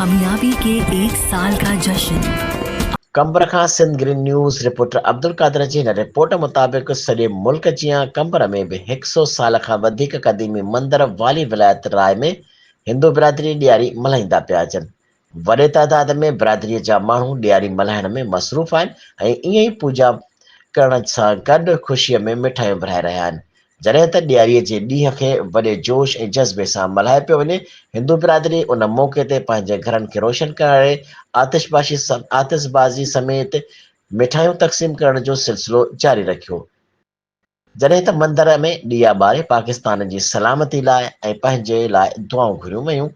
कामयाबी के 1 साल का जश्न। Qambar Khan Sindh Green News reporter Abdul Qadir जी हिन रिपोर्ट मुताबिक़ सॼे मुल्क जीअं कंबर में बि 100 साल खां वधीक क़दीमी मंदर वाली विलायत राय में हिंदू बिरादरी ॾियारी मल्हाईंदा पिया अचनि। वॾे तादाद में बिरादरीअ जा माण्हू ॾियारी मल्हाइण में मसरूफ़ आहिनि ऐं ईअं ई पूजा करण सां गॾु ख़ुशीअ में मिठाइयूं विरहाए रहिया आहिनि। जॾहिं त ॾियारीअ जे ॾींहं खे वॾे जोश ऐं जज़्बे सां मल्हाए पियो वञे, हिंदू बिरादरी उन मौक़े ते पंहिंजे घरनि खे रोशन करे आतिशबाज़ी समेत मिठाइयूं तक़सीम करण जो सिलसिलो जारी रखियो। जॾहिं त मंदर में ॾिया ॿारे पाकिस्तान जी सलामती लाइ ऐं पंहिंजे लाइ दुआऊं घुरियूं वयूं।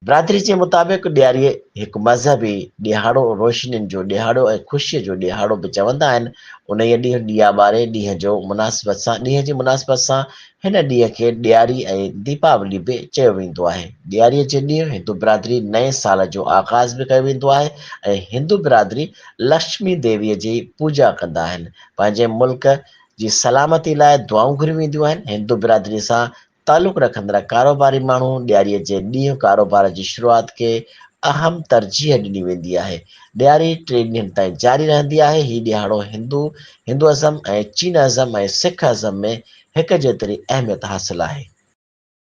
बिरादरी जे मुताबिक़ ॾियारी हिकु मज़हबी ॾिहाड़ो, रोशनियुनि जो ॾिहाड़ो ऐं ख़ुशीअ जो ॾिहाड़ो बि चवंदा आहिनि। उन ई ॾींहुं ॾिया ॿारे ॾींहं जी मुनासिबत सां हिन ॾींहं खे ॾियारी ऐं दीपावली बि चयो वेंदो आहे। ॾियारीअ जे ॾींहुं हिंदू बिरादरी नए साल जो आगाज़ बि कयो वेंदो आहे ऐं हिंदू बिरादरी लक्ष्मी देवीअ जी पूजा कंदा आहिनि। पंहिंजे मुल्क जी सलामती लाइ दुआऊं घुरी वेंदियूं आहिनि। हिंदू बिरादरी सां तालुक़ रखंदड़ कारोबारी माण्हू ॾियारीअ जे ॾींहुं कारोबार जी शुरूआति खे अहम तरजीह ॾिनी वेंदी आहे। ॾियारी 3 ॾींहंनि ताईं जारी रहंदी आहे। हीउ ॾिहाड़ो हिंदुअज़म ऐं चीनज़म ऐं सिख अज़म में हिक जेतिरी अहमियत हासिल आहे।